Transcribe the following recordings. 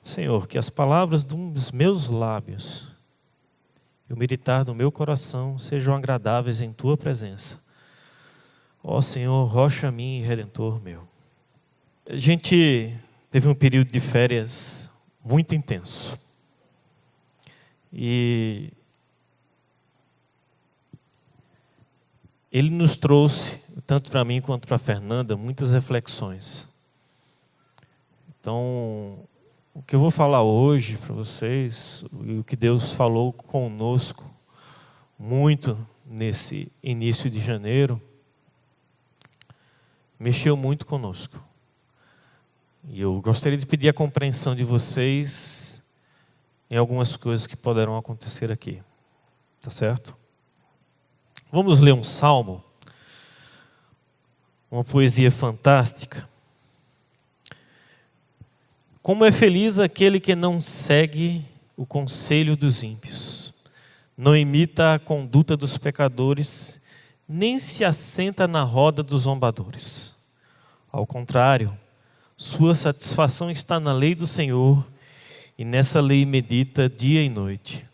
Senhor, que as palavras dos meus lábios e o meditar do meu coração sejam agradáveis em Tua presença. Ó Senhor, rocha minha e redentor meu. A gente teve um período de férias muito intenso. E ele nos trouxe, tanto para mim quanto para a Fernanda, muitas reflexões. Então, o que eu vou falar hoje para vocês, e o que Deus falou conosco muito nesse início de janeiro, mexeu muito conosco. E eu gostaria de pedir a compreensão de vocês em algumas coisas que poderão acontecer aqui. Tá certo? Vamos ler um salmo, uma poesia fantástica. Como é feliz aquele que não segue o conselho dos ímpios, não imita a conduta dos pecadores, nem se assenta na roda dos zombadores. Ao contrário, sua satisfação está na lei do Senhor, e nessa lei medita dia e noite.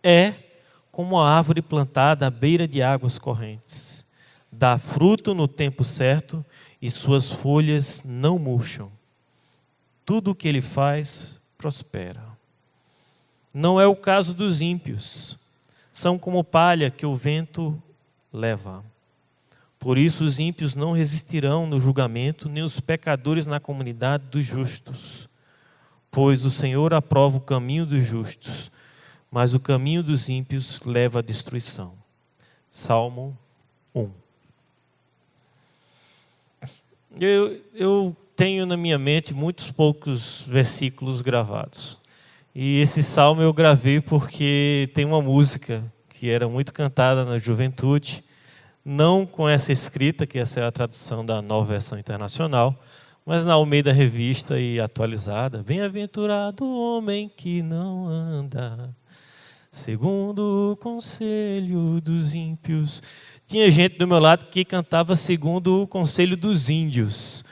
É como a árvore plantada à beira de águas correntes, dá fruto no tempo certo, e suas folhas não murcham. Tudo o que ele faz prospera. Não é o caso dos ímpios. São como palha que o vento leva. Por isso os ímpios não resistirão no julgamento, nem os pecadores na comunidade dos justos. Pois o Senhor aprova o caminho dos justos, mas o caminho dos ímpios leva à destruição. Salmo 1. Eu tenho na minha mente muitos poucos versículos gravados. E esse salmo eu gravei porque tem uma música que era muito cantada na juventude, não com essa escrita, que essa é a tradução da Nova Versão Internacional, mas na Almeida Revista e atualizada. Bem-aventurado o homem que não anda segundo o conselho dos ímpios. Tinha gente do meu lado que cantava segundo o conselho dos índios.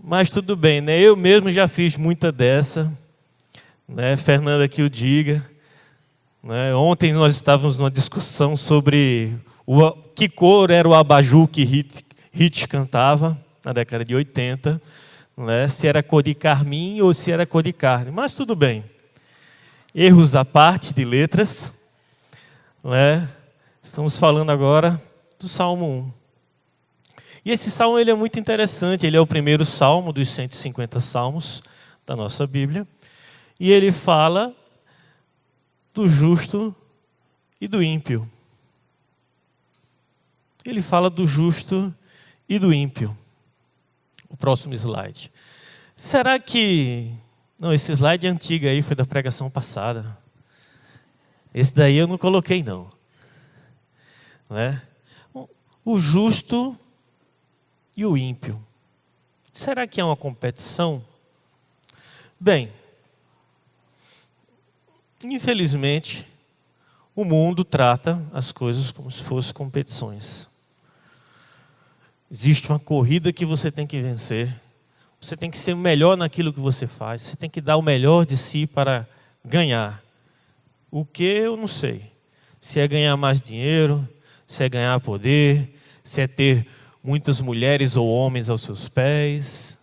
Mas tudo bem, né? Eu mesmo já fiz muita dessa, né? Fernanda que o diga. Né? Ontem nós estávamos numa discussão sobre que cor era o abajur que Hit cantava na década de 80, né? Se era cor de carmim ou se era cor de carne. Mas tudo bem. Erros à parte de letras, né? Estamos falando agora do Salmo 1. E esse salmo ele é muito interessante, ele é o primeiro salmo dos 150 salmos da nossa Bíblia. E ele fala do justo e do ímpio. Ele fala do justo e do ímpio. O próximo slide. Será que... Não, esse slide é antigo aí, foi da pregação passada. Esse daí eu não coloquei não. Né? O justo e o ímpio. Será que é uma competição? Bem, infelizmente, o mundo trata as coisas como se fossem competições. Existe uma corrida que você tem que vencer. Você tem que ser o melhor naquilo que você faz. Você tem que dar o melhor de si para ganhar. O que eu não sei. Se é ganhar mais dinheiro, se é ganhar poder, se é ter muitas mulheres ou homens aos seus pés.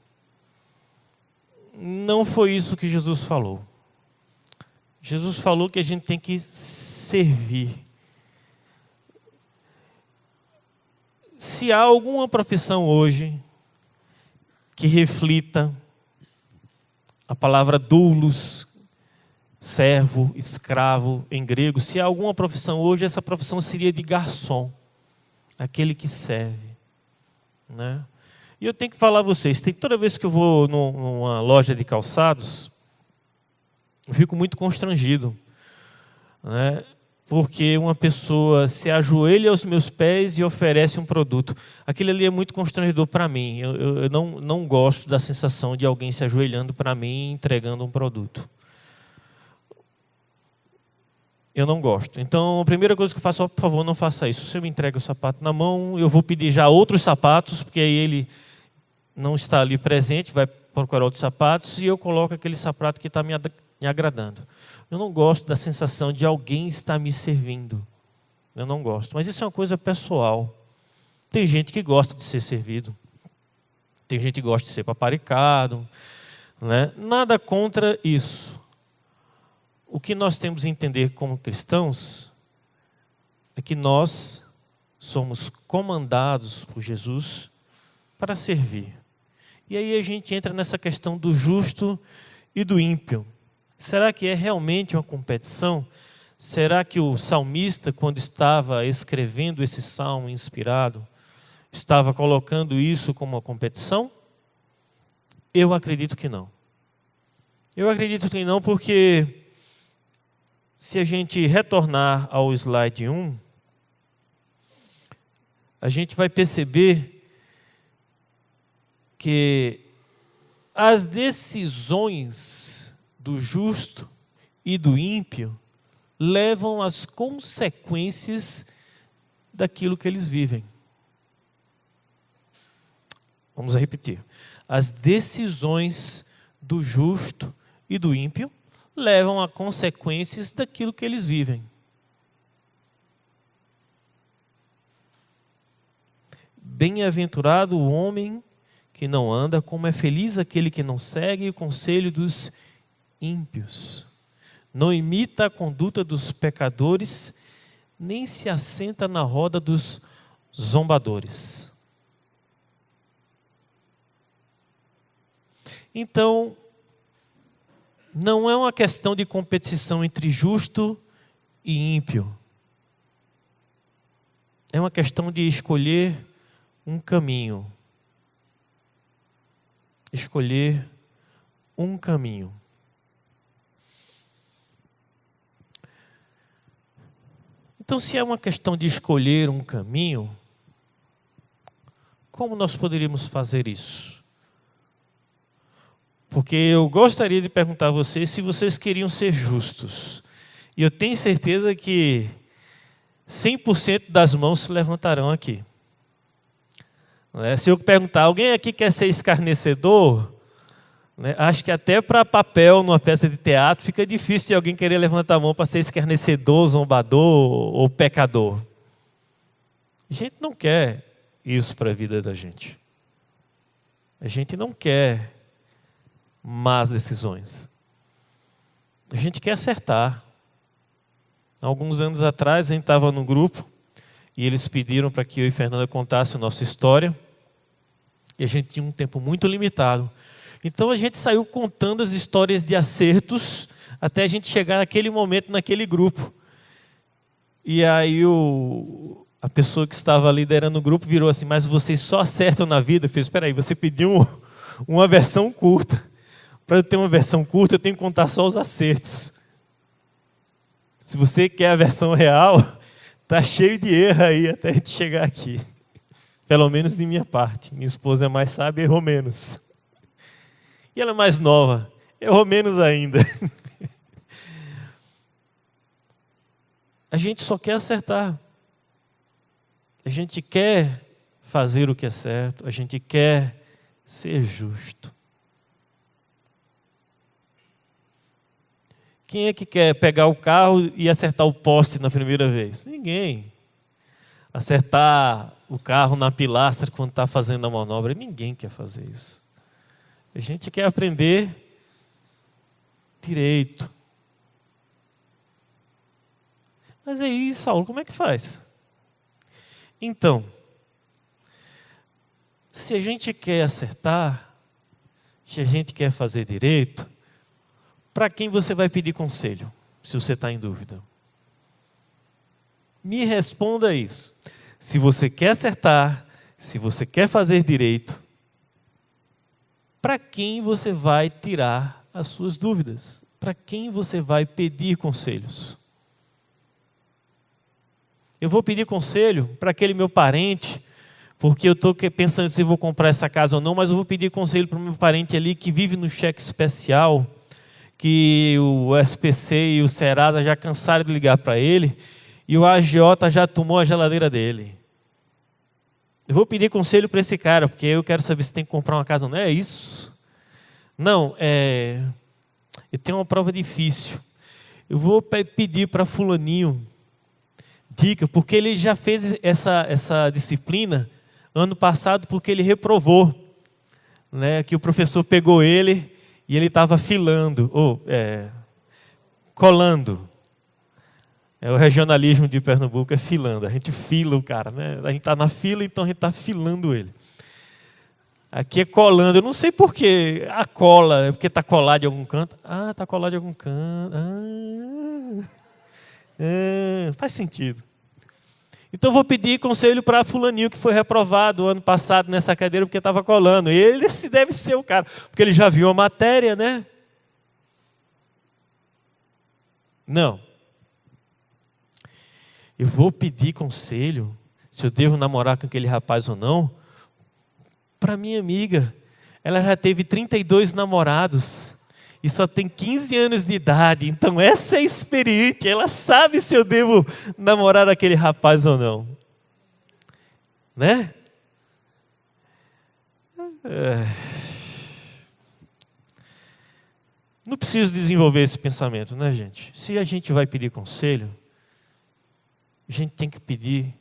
Não foi isso que Jesus falou. Jesus falou que a gente tem que servir. Se há alguma profissão hoje que reflita a palavra doulos, servo, escravo em grego, se há alguma profissão hoje, essa profissão seria de garçom, aquele que serve. Né? E eu tenho que falar a vocês, toda vez que eu vou numa loja de calçados, eu fico muito constrangido, né? Porque uma pessoa se ajoelha aos meus pés e oferece um produto. Aquilo ali é muito constrangedor para mim. Eu não gosto da sensação de alguém se ajoelhando para mim e entregando um produto. Eu não gosto. Então, a primeira coisa que eu faço, por favor, não faça isso. Se eu me entrega o sapato na mão, eu vou pedir já outros sapatos, porque aí ele não está ali presente, vai procurar outros sapatos e eu coloco aquele sapato que está me agradando. Eu não gosto da sensação de alguém estar me servindo. Eu não gosto. Mas isso é uma coisa pessoal. Tem gente que gosta de ser servido. Tem gente que gosta de ser paparicado, né? Nada contra isso. O que nós temos que entender como cristãos é que nós somos comandados por Jesus para servir. E aí a gente entra nessa questão do justo e do ímpio. Será que é realmente uma competição? Será que o salmista, quando estava escrevendo esse salmo inspirado, estava colocando isso como uma competição? Eu acredito que não. Eu acredito que não, porque se a gente retornar ao slide 1, a gente vai perceber que as decisões do justo e do ímpio levam às consequências daquilo que eles vivem. Vamos repetir. As decisões do justo e do ímpio levam a consequências daquilo que eles vivem. Bem-aventurado o homem que não anda, como é feliz aquele que não segue o conselho dos ímpios. Não imita a conduta dos pecadores, nem se assenta na roda dos zombadores. Então, não é uma questão de competição entre justo e ímpio. É uma questão de escolher um caminho. Escolher um caminho. Então, se é uma questão de escolher um caminho, como nós poderíamos fazer isso? Porque eu gostaria de perguntar a vocês se vocês queriam ser justos. E eu tenho certeza que 100% das mãos se levantarão aqui. Se eu perguntar, alguém aqui quer ser escarnecedor? Acho que até para papel, numa peça de teatro, fica difícil de alguém querer levantar a mão para ser escarnecedor, zombador ou pecador. A gente não quer isso para a vida da gente. A gente não quer más decisões. A gente quer acertar. Alguns anos atrás, a gente estava num grupo e eles pediram para que eu e Fernanda contasse a nossa história. E a gente tinha um tempo muito limitado. Então a gente saiu contando as histórias de acertos até a gente chegar naquele momento, naquele grupo. E aí a pessoa que estava liderando o grupo virou assim, mas vocês só acertam na vida? Eu fiz, espera aí, você pediu uma versão curta. Para eu ter uma versão curta, eu tenho que contar só os acertos. Se você quer a versão real, está cheio de erro aí até a gente chegar aqui. Pelo menos de minha parte. Minha esposa é mais sábia e errou menos. E ela é mais nova, errou menos ainda. A gente só quer acertar. A gente quer fazer o que é certo. A gente quer ser justo. Quem é que quer pegar o carro e acertar o poste na primeira vez? Ninguém. Acertar o carro na pilastra quando está fazendo a manobra, ninguém quer fazer isso. A gente quer aprender direito. Mas aí, Saulo, como é que faz? Então, se a gente quer acertar, se a gente quer fazer direito, para quem você vai pedir conselho, se você está em dúvida? Me responda isso. Se você quer acertar, se você quer fazer direito, para quem você vai tirar as suas dúvidas? Para quem você vai pedir conselhos? Eu vou pedir conselho para aquele meu parente, porque eu estou pensando se eu vou comprar essa casa ou não, mas eu vou pedir conselho para o meu parente ali que vive no cheque especial, que o SPC e o Serasa já cansaram de ligar para ele, e o agiota já tomou a geladeira dele. Eu vou pedir conselho para esse cara, porque eu quero saber se tem que comprar uma casa ou não. É isso. Não, eu tenho uma prova difícil. Eu vou pedir para fulaninho dica, porque ele já fez essa disciplina ano passado, porque ele reprovou, né? Que o professor pegou ele e ele estava filando, colando. O regionalismo de Pernambuco é filando. A gente fila o cara, né? A gente está na fila, então a gente está filando ele. Aqui é colando. Eu não sei por que a cola, é porque está colado de algum canto. Ah, está colado de algum canto. Faz sentido. Então eu vou pedir conselho para fulaninho que foi reprovado ano passado nessa cadeira porque estava colando. Ele deve ser o cara, porque ele já viu a matéria, né? Não. Eu vou pedir conselho se eu devo namorar com aquele rapaz ou não para minha amiga. Ela já teve 32 namorados e só tem 15 anos de idade. Então essa é experiente, ela sabe se eu devo namorar aquele rapaz ou não. Né? Não preciso desenvolver esse pensamento, né, gente? Se a gente vai pedir conselho, a gente tem que pedir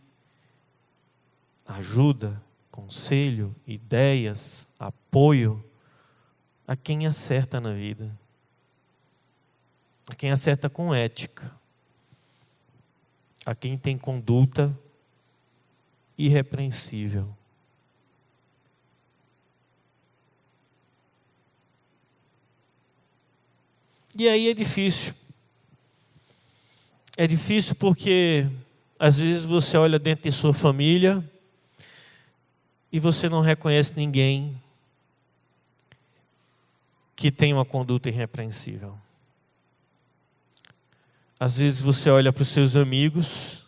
ajuda, conselho, ideias, apoio a quem acerta na vida, a quem acerta com ética, a quem tem conduta irrepreensível. E aí é difícil. É difícil porque às vezes você olha dentro de sua família e você não reconhece ninguém que tem uma conduta irrepreensível. Às vezes você olha para os seus amigos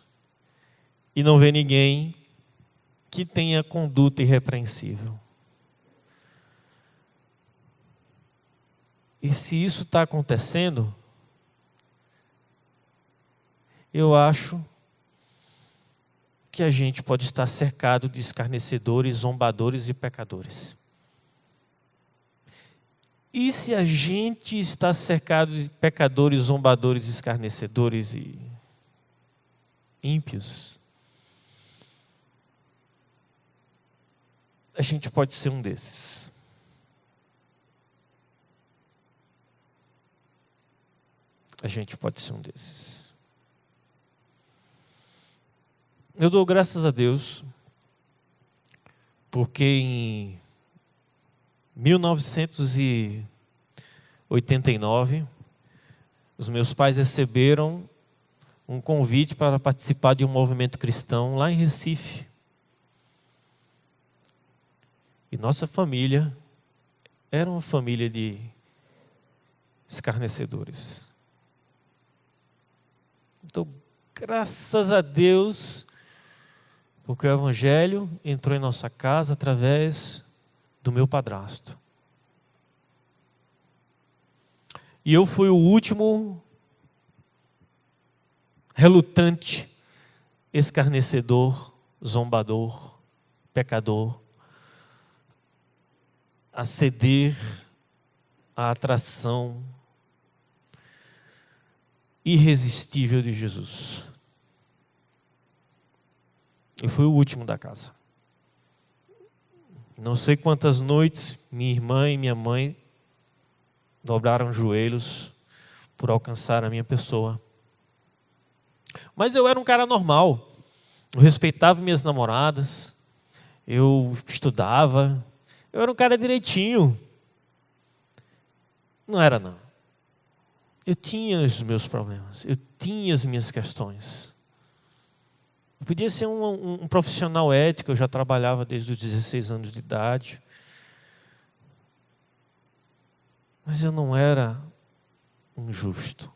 e não vê ninguém que tenha conduta irrepreensível. E se isso está acontecendo, eu acho que a gente pode estar cercado de escarnecedores, zombadores e pecadores. E se a gente está cercado de pecadores, zombadores, escarnecedores e ímpios, a gente pode ser um desses. A gente pode ser um desses. Eu dou graças a Deus, porque em 1989, os meus pais receberam um convite para participar de um movimento cristão lá em Recife. E nossa família era uma família de escarnecedores. Então, graças a Deus, porque o Evangelho entrou em nossa casa através do meu padrasto. E eu fui o último relutante, escarnecedor, zombador, pecador, a ceder à atração irresistível de Jesus. Eu fui o último da casa. Não sei quantas noites minha irmã e minha mãe dobraram os joelhos por alcançar a minha pessoa. Mas eu era um cara normal. Eu respeitava minhas namoradas. Eu estudava. Eu era um cara direitinho. Não era, não. Eu tinha os meus problemas. Eu tinha as minhas questões. Eu podia ser um profissional ético. Eu já trabalhava desde os 16 anos de idade. Mas eu não era um justo.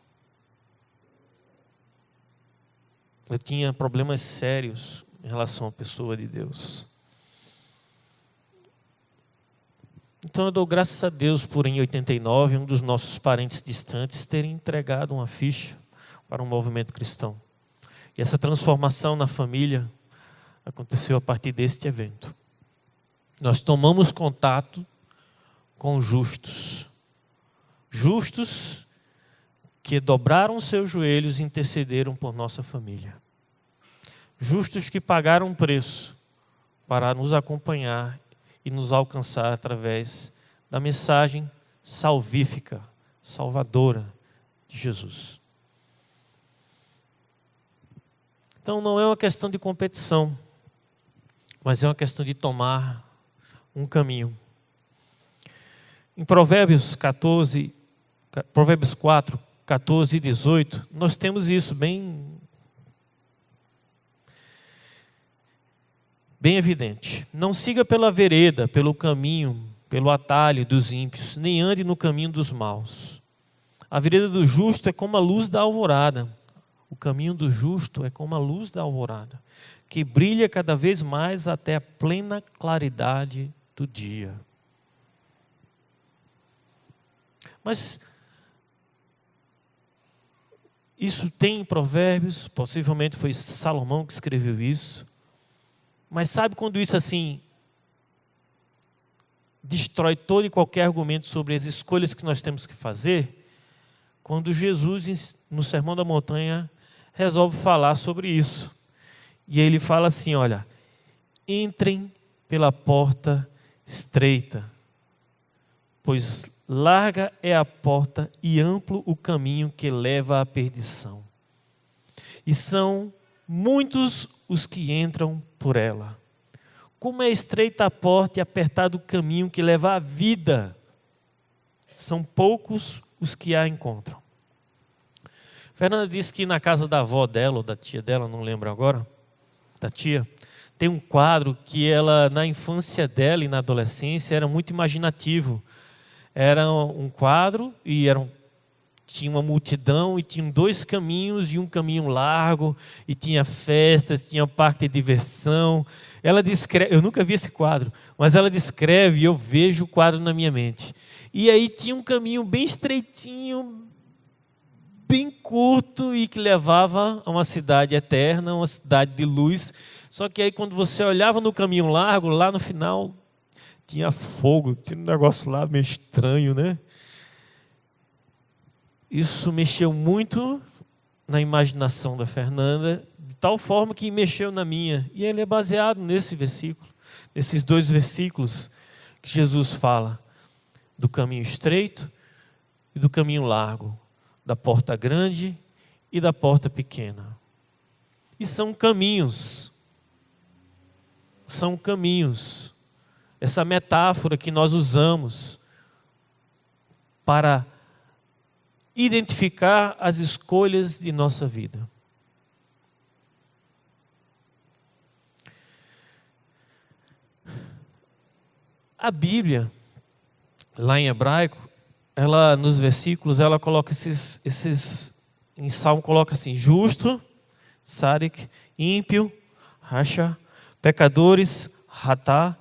Eu tinha problemas sérios em relação à pessoa de Deus. Então eu dou graças a Deus por, em 89, um dos nossos parentes distantes terem entregado uma ficha para um movimento cristão. E essa transformação na família aconteceu a partir deste evento. Nós tomamos contato com justos. Justos que dobraram seus joelhos e intercederam por nossa família. Justos que pagaram um preço para nos acompanhar e nos alcançar através da mensagem salvífica, salvadora de Jesus. Então não é uma questão de competição, mas é uma questão de tomar um caminho. Em Provérbios 4, 14 e 18, nós temos isso bem evidente. Não siga pela vereda, pelo caminho, pelo atalho dos ímpios, nem ande no caminho dos maus. A vereda do justo é como a luz da alvorada. O caminho do justo é como a luz da alvorada, que brilha cada vez mais até a plena claridade do dia. Mas isso tem em Provérbios, possivelmente foi Salomão que escreveu isso. Mas sabe quando isso assim destrói todo e qualquer argumento sobre as escolhas que nós temos que fazer? Quando Jesus, no Sermão da Montanha, resolve falar sobre isso. E ele fala assim, olha, entrem pela porta estreita, pois larga é a porta e amplo o caminho que leva à perdição. E são muitos os que entram por ela. Como é estreita a porta e apertado o caminho que leva à vida, são poucos os que a encontram. Fernanda disse que na casa da avó dela, ou da tia dela, não lembro agora, da tia, tem um quadro que ela, na infância dela e na adolescência, era muito imaginativo. Era um quadro e tinha uma multidão e tinham 2 caminhos e um caminho largo e tinha festas, tinha parque de diversão. Ela descreve, eu nunca vi esse quadro, mas ela descreve e eu vejo o quadro na minha mente. E aí tinha um caminho bem estreitinho, bem curto e que levava a uma cidade eterna, uma cidade de luz. Só que aí quando você olhava no caminho largo, lá no final tinha fogo, tinha um negócio lá meio estranho, né? Isso mexeu muito na imaginação da Fernanda, de tal forma que mexeu na minha. E ele é baseado nesse versículo, nesses 2 versículos que Jesus fala do caminho estreito e do caminho largo, da porta grande e da porta pequena. E são caminhos. São caminhos. Essa metáfora que nós usamos para identificar as escolhas de nossa vida. A Bíblia, lá em hebraico, ela nos versículos, ela coloca em Salmo coloca assim, justo, tzadik, ímpio, rasha, pecadores, ratá,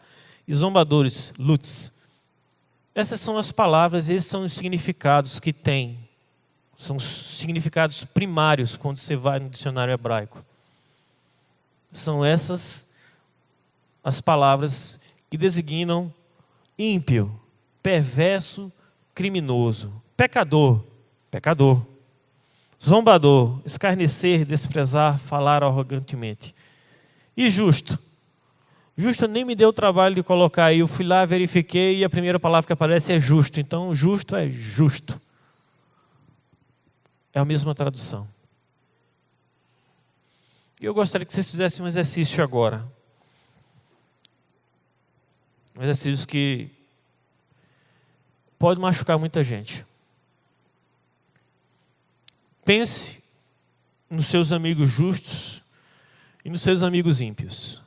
e zombadores, lutz. Essas são as palavras, esses são os significados que tem. São significados primários quando você vai no dicionário hebraico. São essas as palavras que designam ímpio, perverso, criminoso, pecador, pecador, zombador, escarnecer, desprezar, falar arrogantemente. E justo. Justo nem me deu o trabalho de colocar aí, eu fui lá, verifiquei e a primeira palavra que aparece é justo. Então, justo é justo. É a mesma tradução. E eu gostaria que vocês fizessem um exercício agora. Um exercício que pode machucar muita gente. Pense nos seus amigos justos e nos seus amigos ímpios.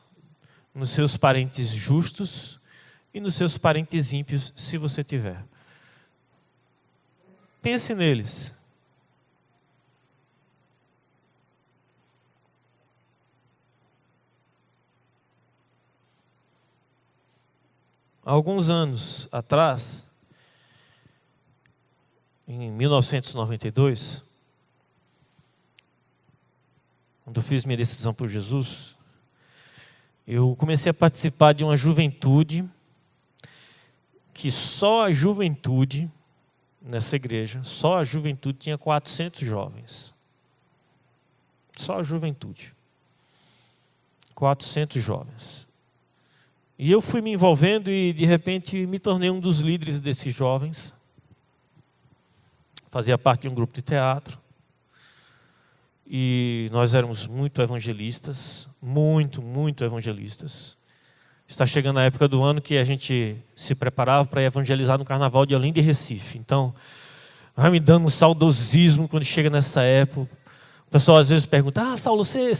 Nos seus parentes justos e nos seus parentes ímpios, se você tiver. Pense neles. Há alguns anos atrás, em 1992, quando eu fiz minha decisão por Jesus, eu comecei a participar de uma juventude que só a juventude, nessa igreja, só a juventude tinha 400 jovens. Só a juventude. 400 jovens. E eu fui me envolvendo e, de repente, me tornei um dos líderes desses jovens. Fazia parte de um grupo de teatro. E nós éramos muito evangelistas. Muito evangelistas. Está chegando a época do ano que a gente se preparava para evangelizar no Carnaval de Olinda e Recife. Então, vai me dando um saudosismo quando chega nessa época. O pessoal às vezes pergunta, Saulo, você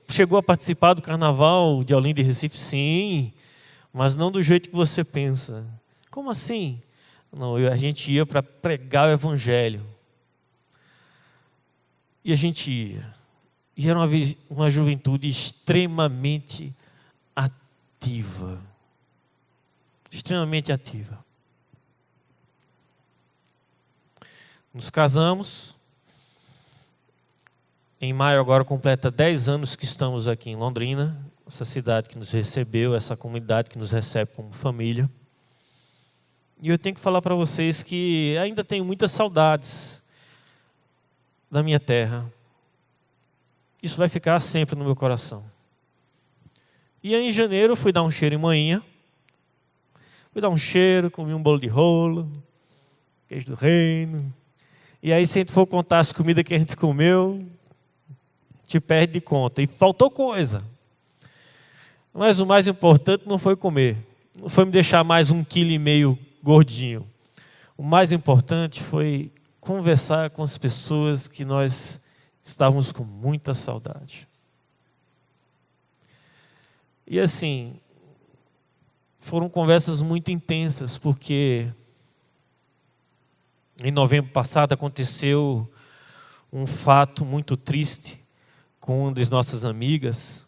chegou a participar do Carnaval de Olinda e Recife? Sim, mas não do jeito que você pensa. Como assim? Não, a gente ia para pregar o Evangelho. E a gente ia. E era uma juventude extremamente ativa. Extremamente ativa. Nos casamos. Em maio agora completa 10 anos que estamos aqui em Londrina, essa cidade que nos recebeu, essa comunidade que nos recebe como família. E eu tenho que falar para vocês que ainda tenho muitas saudades da minha terra. Isso vai ficar sempre no meu coração. E aí, em janeiro eu fui dar um cheiro em manhã. Fui dar um cheiro, comi um bolo de rolo, queijo do reino. E aí, se a gente for contar as comidas que a gente comeu, te perde de conta. E faltou coisa. Mas o mais importante não foi comer. Não foi me deixar mais 1,5 kg gordinho. O mais importante foi conversar com as pessoas que nós estávamos com muita saudade. E assim, foram conversas muito intensas, porque em novembro passado aconteceu um fato muito triste com uma das nossas amigas.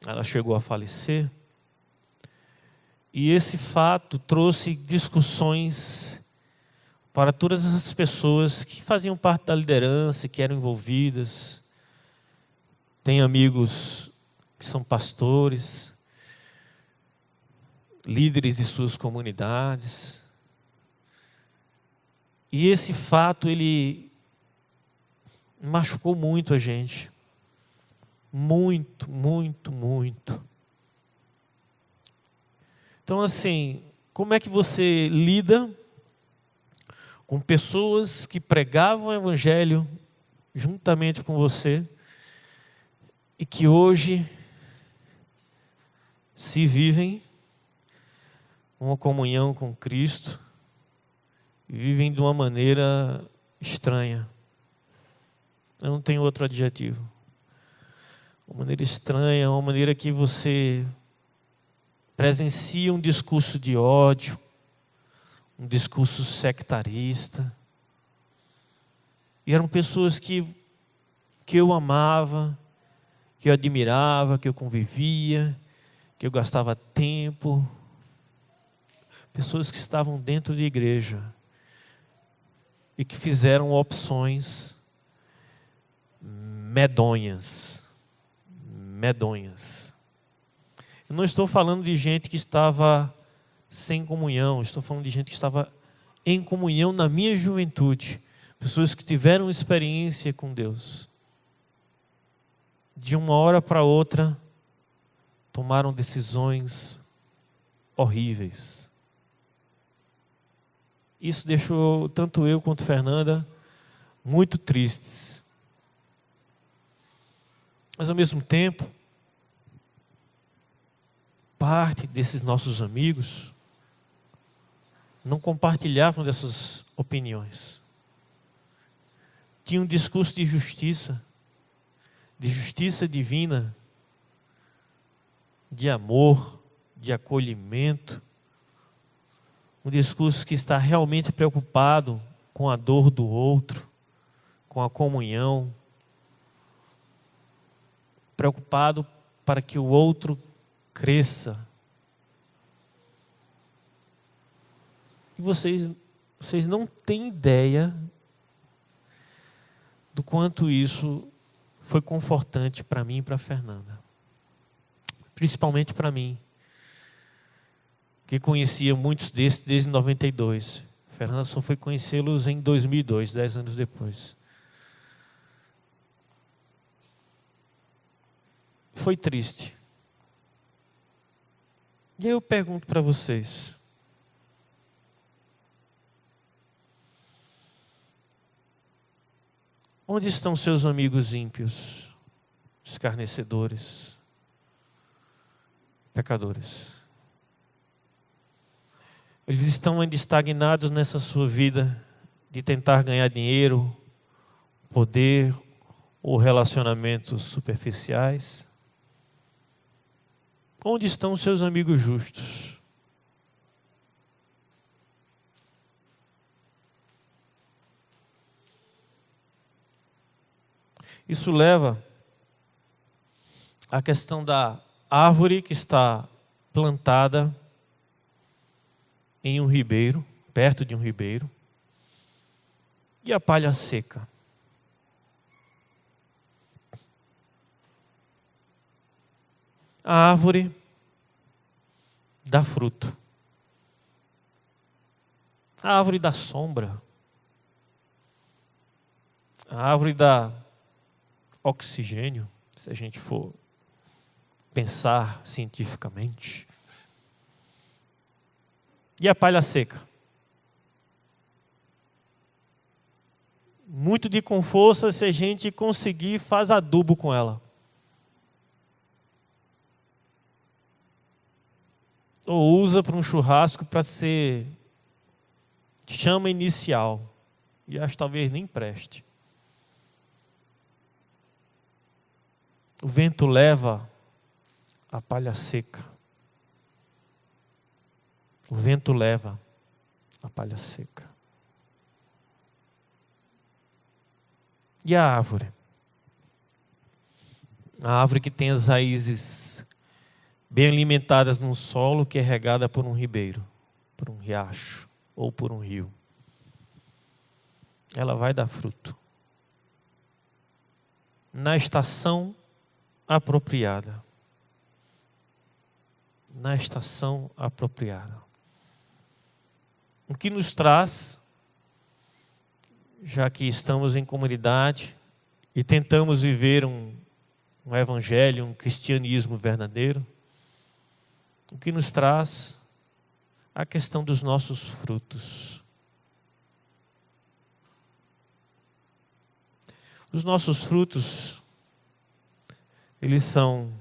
Ela chegou a falecer. E esse fato trouxe discussões para todas as pessoas que faziam parte da liderança, que eram envolvidas. Tem amigos que são pastores, líderes de suas comunidades. E esse fato, ele machucou muito a gente. Muito. Então, assim, como é que você lida com pessoas que pregavam o Evangelho juntamente com você e que hoje se vivem uma comunhão com Cristo e vivem de uma maneira estranha? Eu não tenho outro adjetivo. Uma maneira estranha, uma maneira que você presencia um discurso de ódio, um discurso sectarista. E eram pessoas que eu amava, que eu admirava, que eu convivia, que eu gastava tempo. Pessoas que estavam dentro de igreja e que fizeram opções medonhas. Eu não estou falando de gente que estava sem comunhão, estou falando de gente que estava em comunhão na minha juventude. Pessoas que tiveram experiência com Deus. De uma hora para outra, tomaram decisões horríveis. Isso deixou tanto eu quanto Fernanda muito tristes. Mas ao mesmo tempo, parte desses nossos amigos não compartilhavam dessas opiniões. Tinha um discurso de justiça divina, de amor, de acolhimento. Um discurso que está realmente preocupado com a dor do outro, com a comunhão, preocupado para que o outro cresça. E vocês não têm ideia do quanto isso foi confortante para mim e para a Fernanda. Principalmente para mim. que conhecia muitos desses desde 92. Fernanda só foi conhecê-los em 2002, 10 anos depois. Foi triste. E aí eu pergunto para vocês: onde estão seus amigos ímpios, escarnecedores, pecadores? Eles estão ainda estagnados nessa sua vida de tentar ganhar dinheiro, poder ou relacionamentos superficiais? Onde estão os seus amigos justos? Isso leva à questão da árvore que está plantada em um ribeiro, perto de um ribeiro, e a palha seca. A árvore dá fruto. A árvore dá sombra. A árvore dá oxigênio, se a gente for pensar cientificamente. E a palha seca? Muito de com força, se a gente conseguir, faz adubo com ela. Ou usa para um churrasco para ser chama inicial. E acho que talvez nem preste. O vento leva a palha seca. O vento leva a palha seca. E a árvore? A árvore que tem as raízes bem alimentadas num solo que é regada por um ribeiro, por um riacho ou por um rio. Ela vai dar fruto. Na estação apropriada. Na estação apropriada. O que nos traz, já que estamos em comunidade e tentamos viver um evangelho, um cristianismo verdadeiro, o que nos traz a questão dos nossos frutos. Os nossos frutos, eles são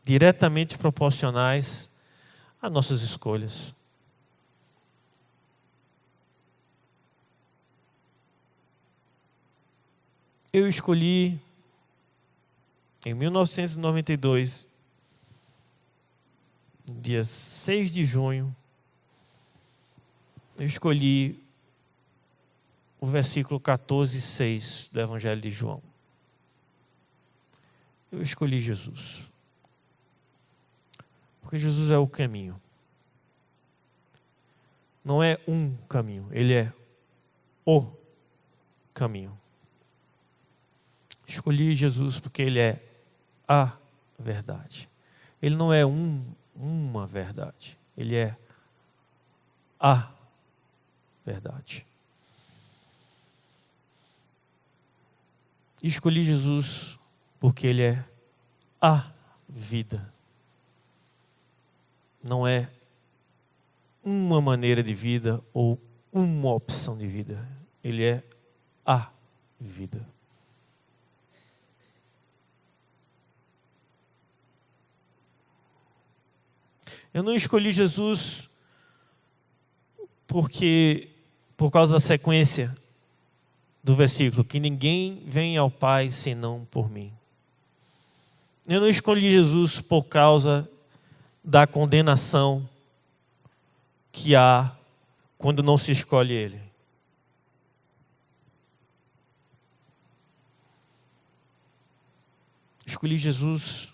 diretamente proporcionais às nossas escolhas. Eu escolhi, em 1992, no dia 6 de junho, eu escolhi o versículo 14:6 do Evangelho de João. Eu escolhi Jesus. Porque Jesus é o caminho. Não é um caminho, Ele é o caminho. Escolhi Jesus porque Ele é a verdade. Ele não é uma verdade. Ele é a verdade. Escolhi Jesus porque Ele é a vida. Não é uma maneira de vida ou uma opção de vida. Ele é a vida. Eu não escolhi Jesus porque, por causa da sequência do versículo, que ninguém vem ao Pai senão por mim. Eu não escolhi Jesus por causa da condenação que há quando não se escolhe Ele. Escolhi Jesus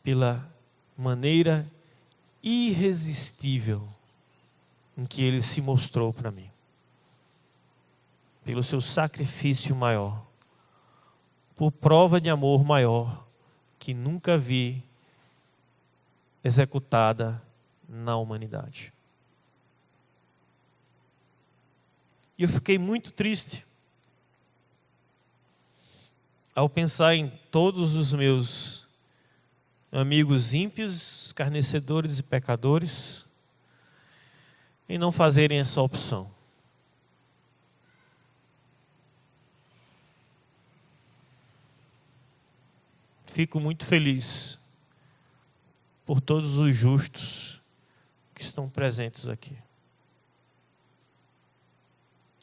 pela maneira irresistível em que Ele se mostrou para mim. Pelo seu sacrifício maior. Por prova de amor maior que nunca vi executada na humanidade. E eu fiquei muito triste ao pensar em todos os meus amigos ímpios, escarnecedores e pecadores, e não fazerem essa opção. Fico muito feliz por todos os justos que estão presentes aqui,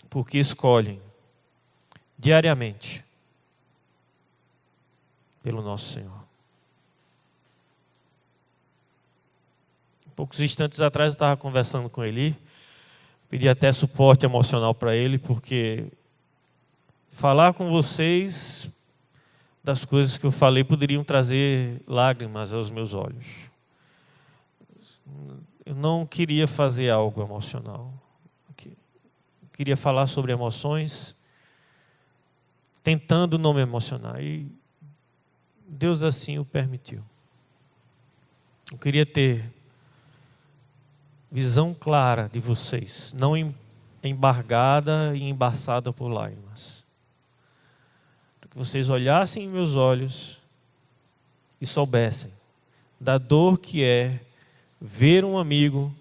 porque escolhem diariamente pelo nosso Senhor. Poucos instantes atrás eu estava conversando com ele, pedi até suporte emocional para ele, porque falar com vocês das coisas que eu falei poderiam trazer lágrimas aos meus olhos. Eu não queria fazer algo emocional. Eu queria falar sobre emoções, tentando não me emocionar. E Deus assim o permitiu. Eu queria ter visão clara de vocês, não embargada e embaçada por lágrimas. Que vocês olhassem em meus olhos e soubessem da dor que é ver um amigo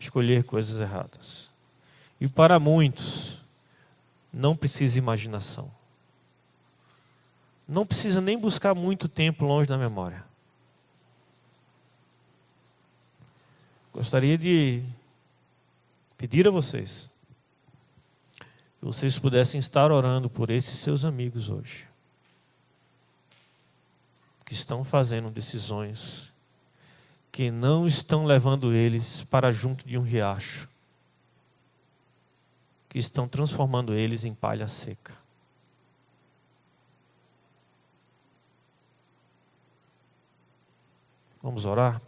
escolher coisas erradas. E para muitos, não precisa imaginação. Não precisa nem buscar muito tempo longe da memória. Gostaria de pedir a vocês que vocês pudessem estar orando por esses seus amigos hoje, que estão fazendo decisões que não estão levando eles para junto de um riacho, que estão transformando eles em palha seca. Vamos orar?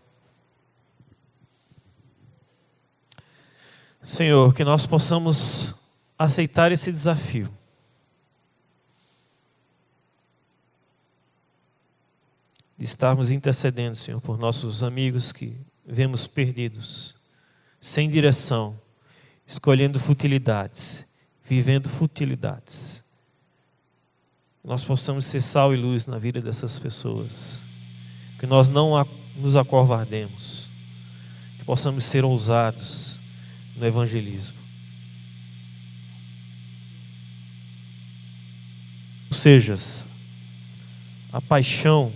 Senhor, que nós possamos aceitar esse desafio. De estarmos intercedendo, Senhor, por nossos amigos que vemos perdidos, sem direção, escolhendo futilidades, vivendo futilidades. Nós possamos ser sal e luz na vida dessas pessoas. Que nós não nos acovardemos. Que possamos ser ousados no evangelismo. Sejas a paixão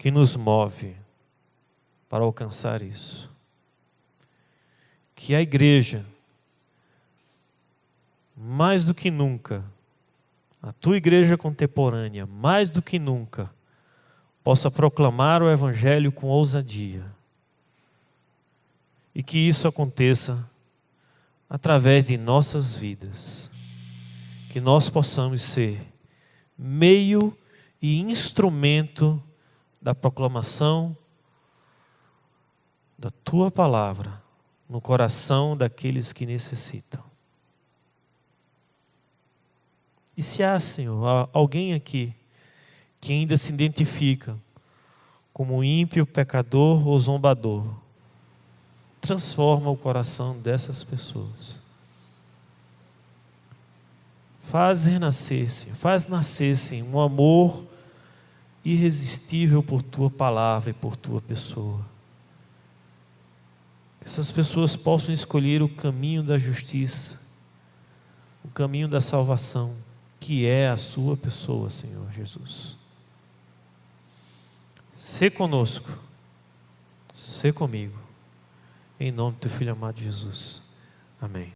que nos move para alcançar isso. Que a igreja, mais do que nunca, a tua igreja contemporânea, mais do que nunca, possa proclamar o evangelho com ousadia. E que isso aconteça através de nossas vidas. Que nós possamos ser meio e instrumento da proclamação da tua palavra no coração daqueles que necessitam. E se há, Senhor, alguém aqui que ainda se identifica como ímpio, pecador ou zombador, transforma o coração dessas pessoas. Faz renascer, Senhor, faz nascer, Senhor, um amor irresistível por tua palavra e por tua pessoa. Que essas pessoas possam escolher o caminho da justiça, o caminho da salvação, que é a sua pessoa, Senhor Jesus. Sê conosco, sê comigo, em nome do teu Filho amado Jesus. Amém.